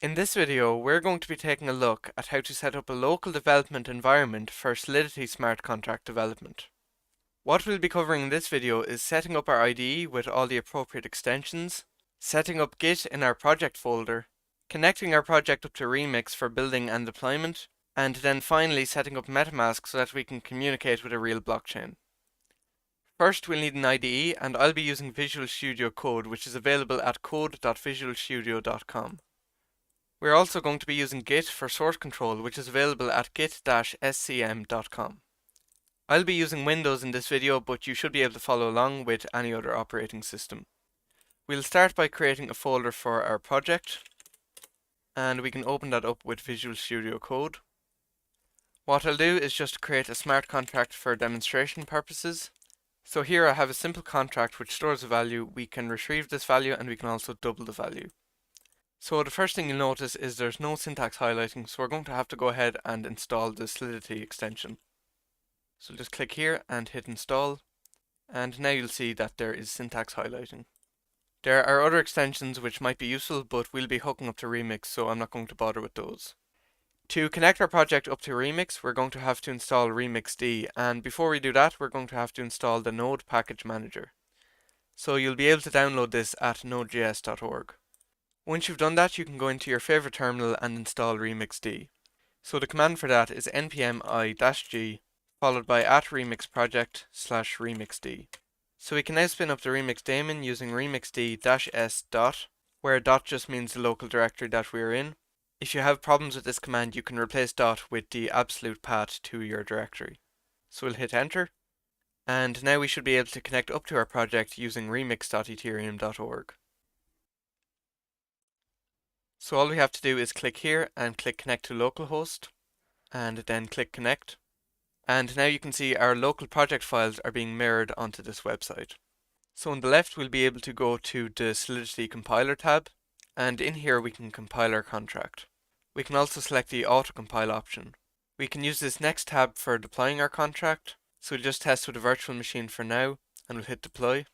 In this video, we're going to be taking a look at how to set up a local development environment for Solidity smart contract development. What we'll be covering in this video is setting up our IDE with all the appropriate extensions, setting up Git in our project folder, connecting our project up to Remix for building and deployment, and then finally setting up MetaMask so that we can communicate with a real blockchain. First, we'll need an IDE, and I'll be using Visual Studio Code, which is available at code.visualstudio.com. We're also going to be using Git for source control, which is available at git-scm.com. I'll be using Windows in this video, but you should be able to follow along with any other operating system. We'll start by creating a folder for our project, and we can open that up with Visual Studio Code. What I'll do is just create a smart contract for demonstration purposes. So here I have a simple contract which stores a value. We can retrieve this value and we can also double the value. So the first thing you'll notice is there's no syntax highlighting, so we're going to have to go ahead and install the Solidity extension. So just click here and hit install, and now you'll see that there is syntax highlighting. There are other extensions which might be useful, but we'll be hooking up to Remix, so I'm not going to bother with those. To connect our project up to Remix, we're going to have to install RemixD, and before we do that, we're going to have to install the Node package manager. So you'll be able to download this at nodejs.org. Once you've done that, you can go into your favorite terminal and install RemixD. So the command for that is npm i-g followed by @remixproject/remixd. So we can now spin up the Remix daemon using remixd-s dot, where dot just means the local directory that we're in. If you have problems with this command, you can replace dot with the absolute path to your directory. So we'll hit enter, and now we should be able to connect up to our project using remix.ethereum.org. So all we have to do is click here and click connect to localhost, and then click connect. And now you can see our local project files are being mirrored onto this website. So on the left we'll be able to go to the Solidity compiler tab, and in here we can compile our contract. We can also select the auto-compile option. We can use this next tab for deploying our contract, so we'll just test with a virtual machine for now, and we'll hit deploy.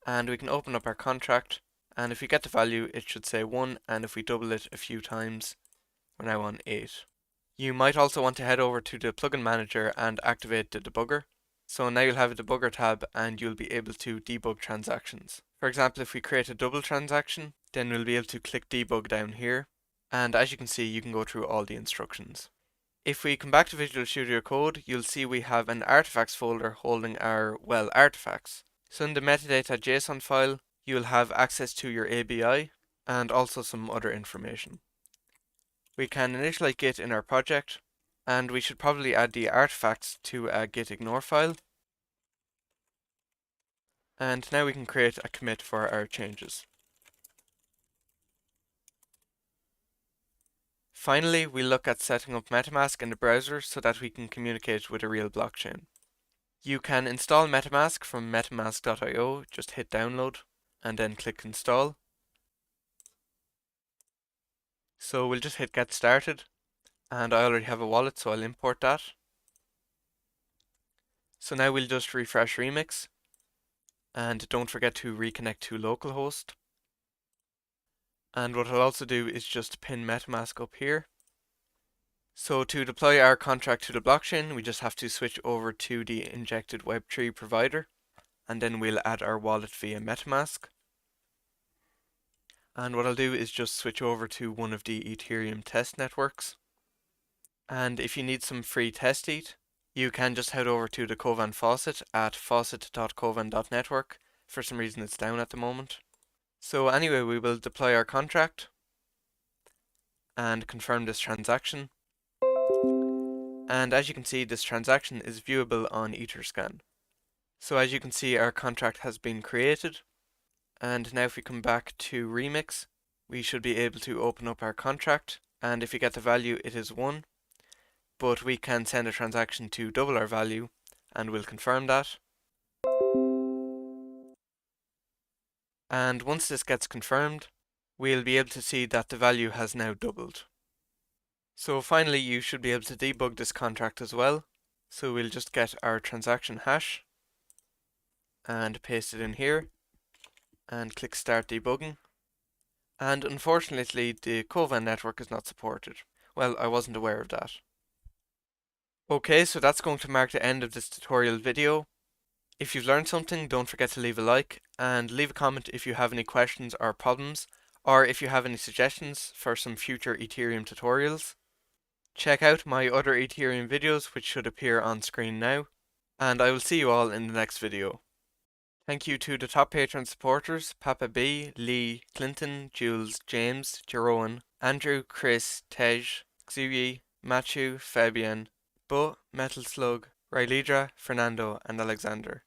And we can open up our contract, and if we get the value it should say 1, and if we double it a few times we're now on 8. You might also want to head over to the plugin manager and activate the debugger. So now you'll have a debugger tab and you'll be able to debug transactions. For example, if we create a double transaction, then we'll be able to click debug down here, and as you can see you can go through all the instructions. If we come back to Visual Studio Code, you'll see we have an artifacts folder holding our, artifacts. So in the metadata.json file, you'll have access to your ABI and also some other information. We can initialize Git in our project, and we should probably add the artifacts to a gitignore file. And now we can create a commit for our changes. Finally, we'll look at setting up MetaMask in the browser so that we can communicate with a real blockchain. You can install MetaMask from metamask.io, just hit download and then click install. So we'll just hit get started, and I already have a wallet so I'll import that. So now we'll just refresh Remix, and don't forget to reconnect to localhost. And what I'll also do is just pin MetaMask up here. So to deploy our contract to the blockchain, we just have to switch over to the injected Web3 provider, and then we'll add our wallet via MetaMask. And what I'll do is just switch over to one of the Ethereum test networks. And if you need some free test ETH, you can just head over to the Kovan faucet at faucet.kovan.network. For some reason it's down at the moment. So anyway, we will deploy our contract and confirm this transaction. And as you can see, this transaction is viewable on Etherscan. So as you can see, our contract has been created. And now if we come back to Remix, we should be able to open up our contract, and if you get the value it is 1, but we can send a transaction to double our value, and we'll confirm that. And once this gets confirmed, we'll be able to see that the value has now doubled. So finally you should be able to debug this contract as well. So we'll just get our transaction hash and paste it in here, and click start debugging, and unfortunately the Kovan network is not supported. Well, I wasn't aware of that. Okay, so that's going to mark the end of this tutorial video. If you've learned something, don't forget to leave a like and leave a comment if you have any questions or problems, or if you have any suggestions for some future Ethereum tutorials. Check out my other Ethereum videos which should appear on screen now, and I will see you all in the next video. Thank you to the top Patreon supporters: Papa B, Lee, Clinton, Jules, James, Jeroen, Andrew, Chris, Tej, Xuyi, Matthew, Fabian, Bo, Metal Slug, Rylidra, Fernando, and Alexander.